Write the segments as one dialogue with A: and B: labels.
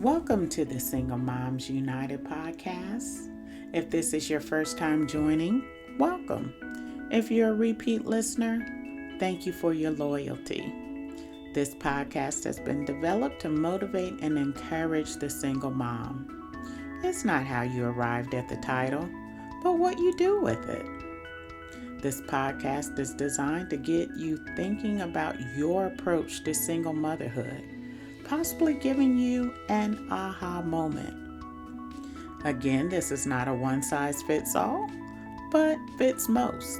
A: Welcome to the Single Moms United podcast. If this is your first time joining, welcome. If you're a repeat listener, thank you for your loyalty. This podcast has been developed to motivate and encourage the single mom. It's not how you arrived at the title, but what you do with it. This podcast is designed to get you thinking about your approach to single motherhood, possibly giving you an aha moment. Again, this is not a one-size-fits-all, but fits most.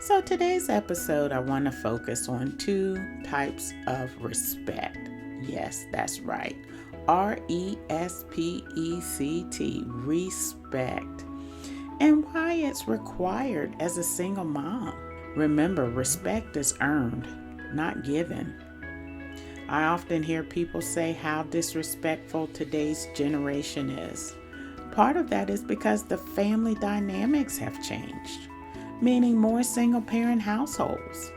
A: So today's episode, I want to focus on two types of respect. Yes, that's right. R-E-S-P-E-C-T, respect. And why it's required as a single mom. Remember, respect is earned, not given. I often hear people say how disrespectful today's generation is. Part of that is because the family dynamics have changed, meaning more single-parent households.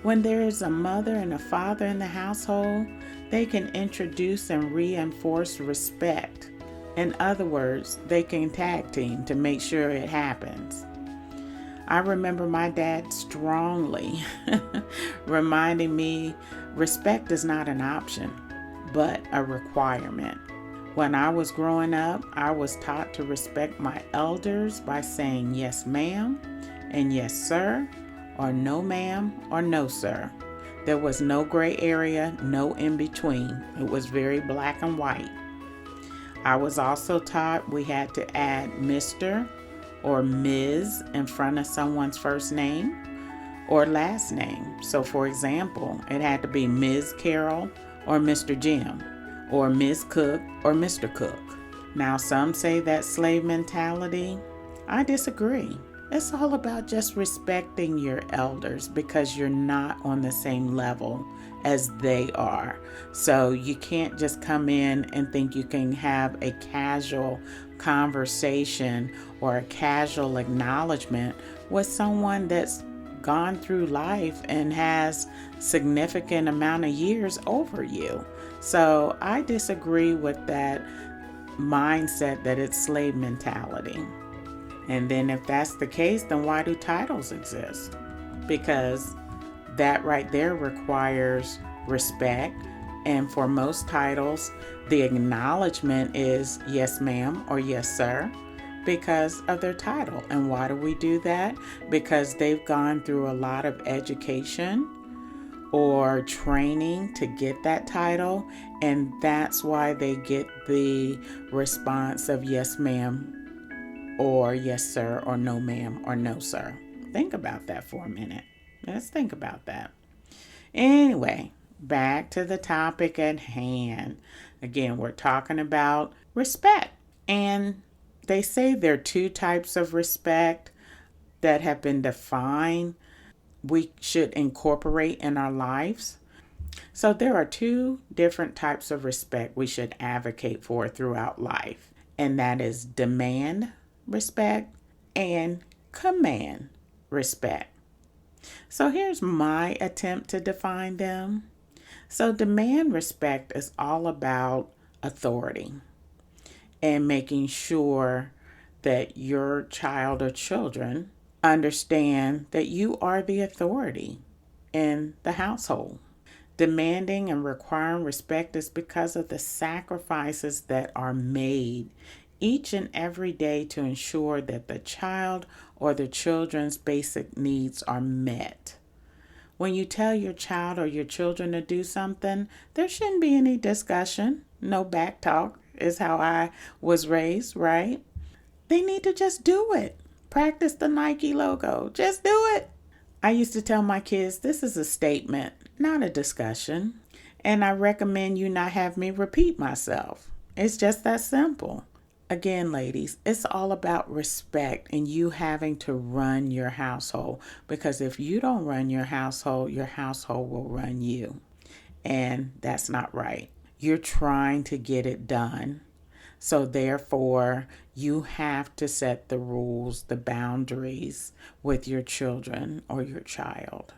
A: When there is a mother and a father in the household, they can introduce and reinforce respect. In other words, they can tag team to make sure it happens. I remember my dad strongly reminding me respect is not an option, but a requirement. When I was growing up, I was taught to respect my elders by saying yes ma'am and yes sir, or no ma'am or no sir. There was no gray area, no in between. It was very black and white. I was also taught we had to add Mr. or Ms. in front of someone's first name or last name. So for example, it had to be Ms. Carol or Mr. Jim, or Ms. Cook or Mr. Cook. Now some say that's slave mentality. I disagree. It's all about just respecting your elders because you're not on the same level as they are. So you can't just come in and think you can have a casual conversation or a casual acknowledgement with someone that's gone through life and has significant amount of years over you. So I disagree with that mindset that it's slave mentality. And then if that's the case, then why do titles exist? Because that right there requires respect. And for most titles, the acknowledgement is yes ma'am or yes sir because of their title. And why do we do that? Because they've gone through a lot of education or training to get that title. And that's why they get the response of yes ma'am or yes sir or no ma'am or no sir. Think about that for a minute. Let's think about that. Anyway, back to the topic at hand. Again, we're talking about respect. And they say there are two types of respect that have been defined we should incorporate in our lives. So there are two different types of respect we should advocate for throughout life. And that is demand respect and command respect. So here's my attempt to define them. So demand respect is all about authority and making sure that your child or children understand that you are the authority in the household. Demanding and requiring respect is because of the sacrifices that are made each and every day to ensure that the child or the children's basic needs are met. When you tell your child or your children to do something, there shouldn't be any discussion. No back talk is how I was raised, right? They need to just do it. Practice the Nike logo. Just do it. I used to tell my kids, this is a statement, not a discussion. And I recommend you not have me repeat myself. It's just that simple. Again, ladies, it's all about respect and you having to run your household. Because if you don't run your household will run you. And that's not right. You're trying to get it done. So therefore, you have to set the rules, the boundaries with your children or your child.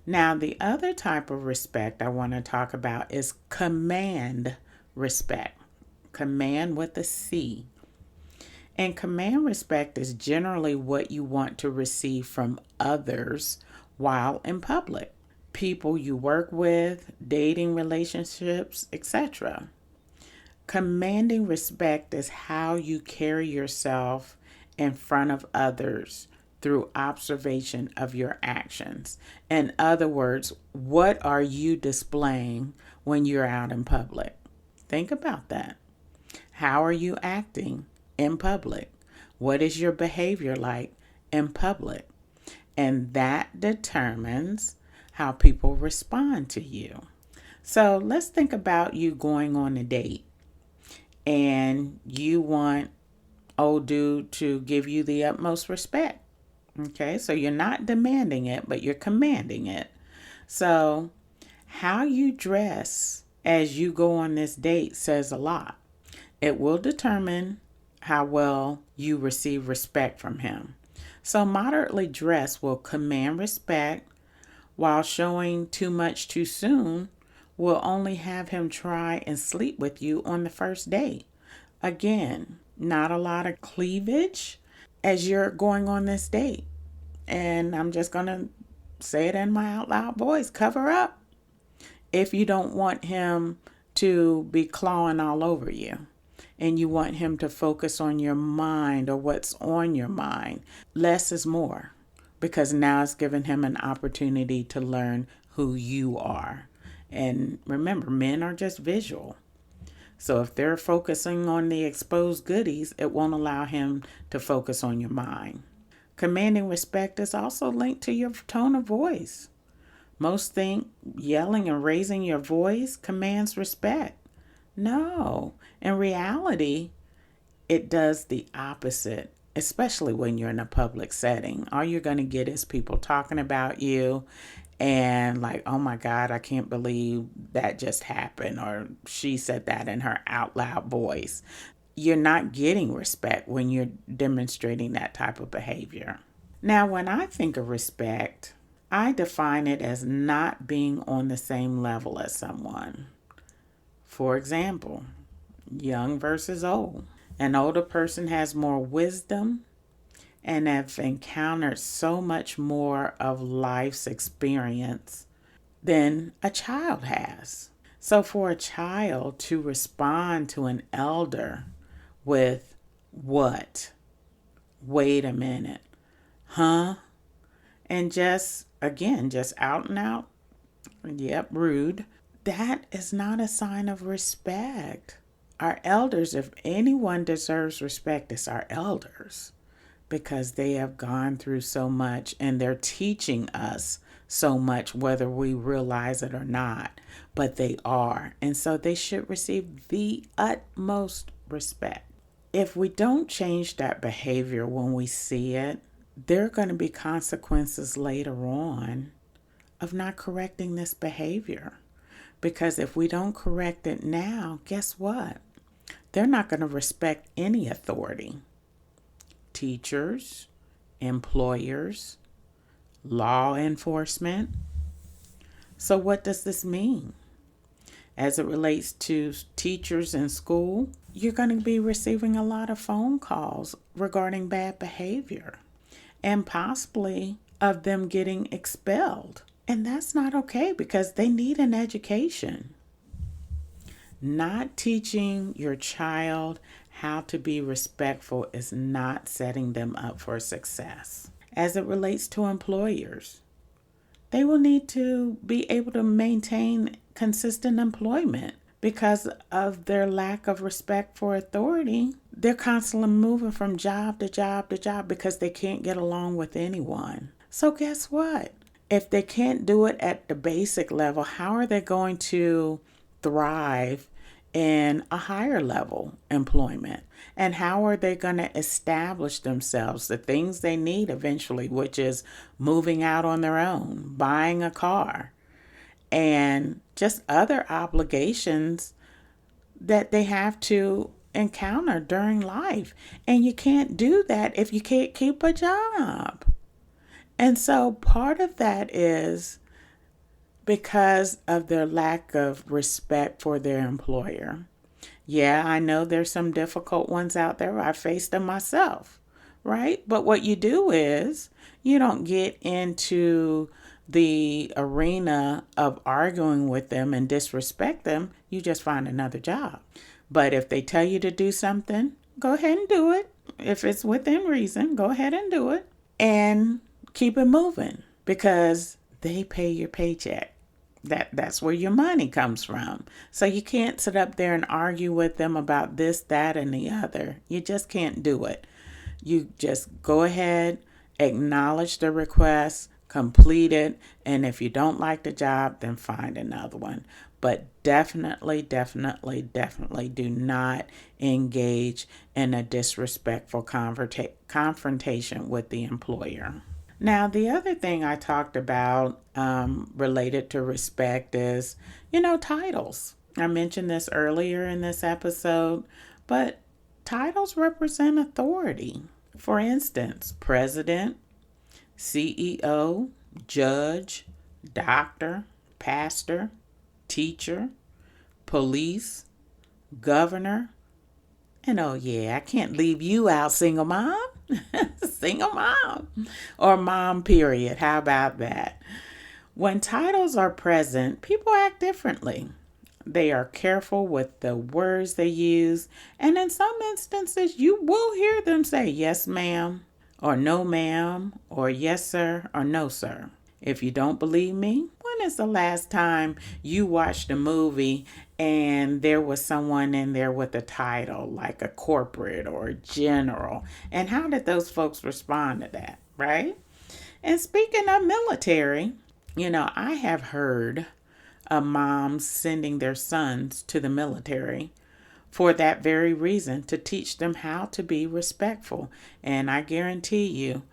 A: Now, the other type of respect I want to talk about is command respect. command with a C. And command respect is generally what you want to receive from others while in public. People you work with, dating relationships, etc. Commanding respect is how you carry yourself in front of others through observation of your actions. In other words, what are you displaying when you're out in public? Think about that. How are you acting in public? What is your behavior like in public? And that determines how people respond to you. So let's think about you going on a date and you want old dude to give you the utmost respect. Okay, so you're not demanding it, but you're commanding it. So how you dress as you go on this date says a lot. It will determine how well you receive respect from him. So moderately dressed will command respect, while showing too much too soon will only have him try and sleep with you on the first date. Again, not a lot of cleavage as you're going on this date. And I'm just going to say it in my out loud voice, cover up if you don't want him to be clawing all over you and you want him to focus on your mind or what's on your mind. Less is more, because now it's given him an opportunity to learn who you are. And remember, men are just visual. So if they're focusing on the exposed goodies, it won't allow him to focus on your mind. Commanding respect is also linked to your tone of voice. Most think yelling and raising your voice commands respect. No, in reality, it does the opposite, especially when you're in a public setting. All you're going to get is people talking about you and like, oh my God, I can't believe that just happened, or she said that in her out loud voice. You're not getting respect when you're demonstrating that type of behavior. Now, when I think of respect, I define it as not being on the same level as someone. For example, young versus old. An older person has more wisdom and have encountered so much more of life's experience than a child has. So for a child to respond to an elder with what? Wait a minute. Huh? And just out and out, rude. That is not a sign of respect. Our elders, if anyone deserves respect, it's our elders, because they have gone through so much and they're teaching us so much, whether we realize it or not, but they are. And so they should receive the utmost respect. If we don't change that behavior when we see it, there are going to be consequences later on of not correcting this behavior. Because if we don't correct it now, guess what? They're not going to respect any authority. Teachers, employers, law enforcement. So what does this mean? As it relates to teachers in school, you're going to be receiving a lot of phone calls regarding bad behavior and possibly of them getting expelled. And that's not okay, because they need an education. Not teaching your child how to be respectful is not setting them up for success. As it relates to employers, they will need to be able to maintain consistent employment. Because of their lack of respect for authority, they're constantly moving from job to job to job because they can't get along with anyone. So guess what? If they can't do it at the basic level, how are they going to thrive in a higher level employment? And how are they going to establish themselves, the things they need eventually, which is moving out on their own, buying a car, and just other obligations that they have to encounter during life? And you can't do that if you can't keep a job. And so part of that is because of their lack of respect for their employer. Yeah, I know there's some difficult ones out there. I faced them myself, right? But what you do is you don't get into the arena of arguing with them and disrespect them. You just find another job. But if they tell you to do something, go ahead and do it. If it's within reason, go ahead and do it and keep it moving because they pay your paycheck. That's where your money comes from. So you can't sit up there and argue with them about this, that, and the other. You just can't do it. You just go ahead, acknowledge the request, complete it, and if you don't like the job, then find another one. But definitely, definitely, definitely do not engage in a disrespectful confrontation with the employer. Now, the other thing I talked about related to respect is, titles. I mentioned this earlier in this episode, but titles represent authority. For instance, president, CEO, judge, doctor, pastor, teacher, police, governor, and oh yeah, I can't leave you out, single mom. Single mom. Or mom, period. How about that? When titles are present, people act differently. They are careful with the words they use, and in some instances, you will hear them say, yes, ma'am, or no, ma'am, or yes, sir, or no, sir. If you don't believe me, when is the last time you watched a movie and there was someone in there with a title like a corporate or a general? And how did those folks respond to that, right? And speaking of military, I have heard of moms sending their sons to the military for that very reason, to teach them how to be respectful. And I guarantee you,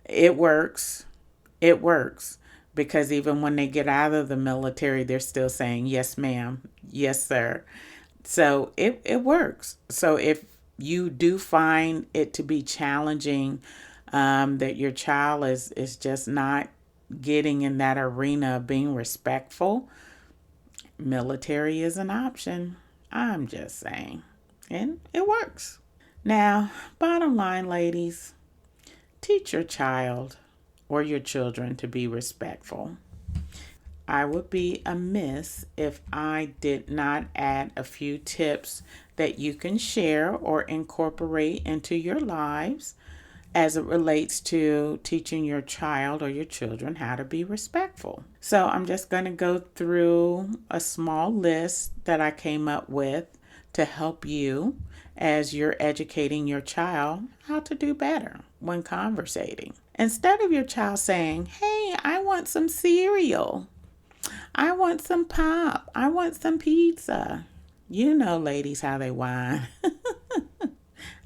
A: it works. It works because even when they get out of the military, they're still saying, yes, ma'am, yes, sir. So it works. So if you do find it to be challenging, that your child is just not getting in that arena of being respectful, military is an option. I'm just saying. And it works. Now, bottom line, ladies, teach your child or your children to be respectful. I would be amiss if I did not add a few tips that you can share or incorporate into your lives as it relates to teaching your child or your children how to be respectful. So I'm just going to go through a small list that I came up with to help you as you're educating your child how to do better when conversating. Instead of your child saying, hey, I want some cereal, I want some pop, I want some pizza. You know, ladies, how they whine.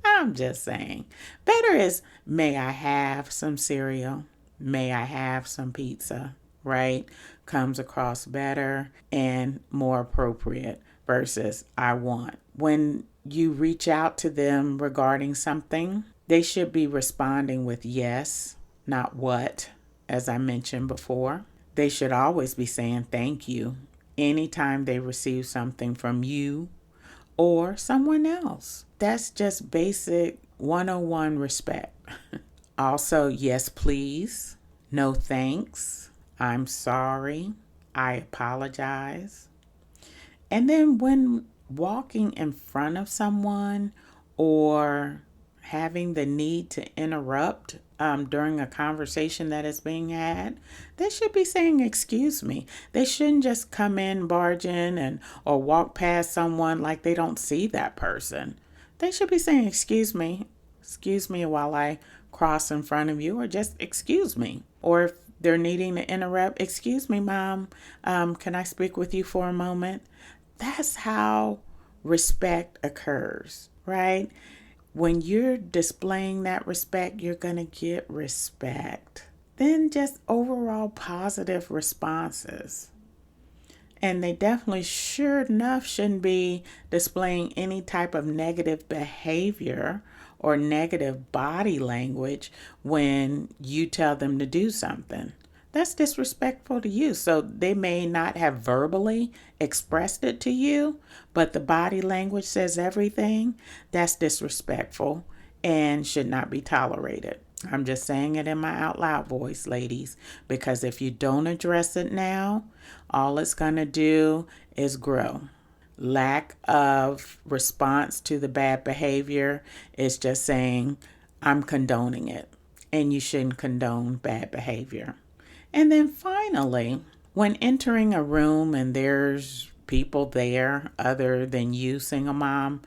A: I'm just saying. Better is, may I have some cereal? May I have some pizza? Right? Comes across better and more appropriate versus I want. When you reach out to them regarding something, they should be responding with yes, not what, as I mentioned before. They should always be saying thank you anytime they receive something from you or someone else. That's just basic 101 respect. Also, yes, please. No thanks. I'm sorry. I apologize. And then when walking in front of someone or having the need to interrupt during a conversation that is being had, they should be saying, excuse me. They shouldn't just come in, barge in, or walk past someone like they don't see that person. They should be saying, excuse me while I cross in front of you, or just excuse me. Or if they're needing to interrupt, excuse me, mom, can I speak with you for a moment? That's how respect occurs, right? When you're displaying that respect, you're going to get respect. Then just overall positive responses. And they definitely, sure enough, shouldn't be displaying any type of negative behavior or negative body language when you tell them to do something. That's disrespectful to you. So they may not have verbally expressed it to you, but the body language says everything. That's disrespectful and should not be tolerated. I'm just saying it in my out loud voice, ladies, because if you don't address it now, all it's going to do is grow. Lack of response to the bad behavior is just saying, I'm condoning it, and you shouldn't condone bad behavior. And then finally, when entering a room and there's people there other than you, single mom,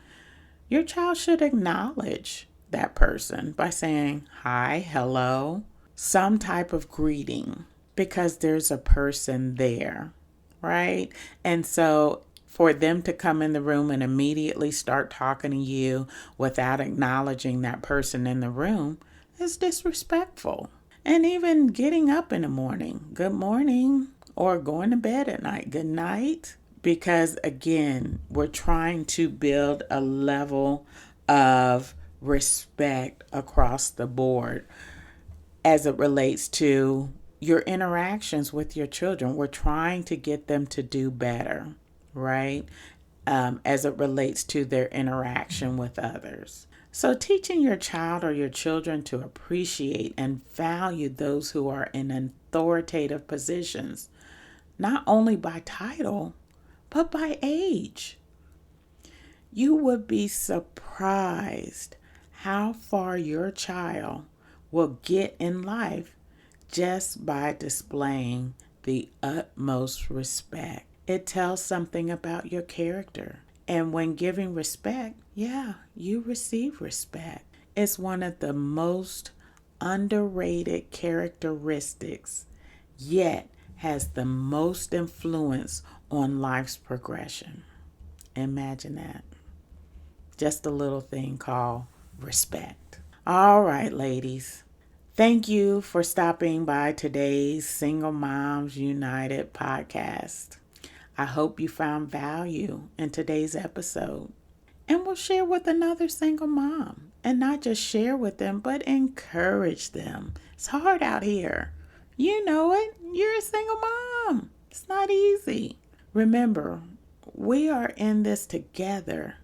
A: your child should acknowledge that person by saying hi, hello, some type of greeting, because there's a person there, right? And so for them to come in the room and immediately start talking to you without acknowledging that person in the room is disrespectful. And even getting up in the morning, good morning, or going to bed at night, good night. Because again, we're trying to build a level of respect across the board as it relates to your interactions with your children. We're trying to get them to do better, right? As it relates to their interaction with others. So teaching your child or your children to appreciate and value those who are in authoritative positions, not only by title, but by age. You would be surprised how far your child will get in life just by displaying the utmost respect. It tells something about your character. And when giving respect, you receive respect. It's one of the most underrated characteristics, yet has the most influence on life's progression. Imagine that. Just a little thing called respect. All right, ladies. Thank you for stopping by today's Single Moms United podcast. I hope you found value in today's episode and will share with another single mom. And not just share with them, but encourage them. It's hard out here. You know it. You're a single mom. It's not easy. Remember, we are in this together.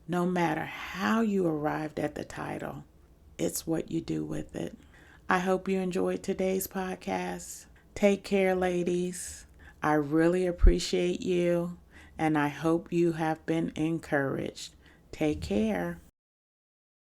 A: No matter how you arrived at the title, it's what you do with it. I hope you enjoyed today's podcast. Take care, ladies. I really appreciate you, and I hope you have been encouraged. Take care.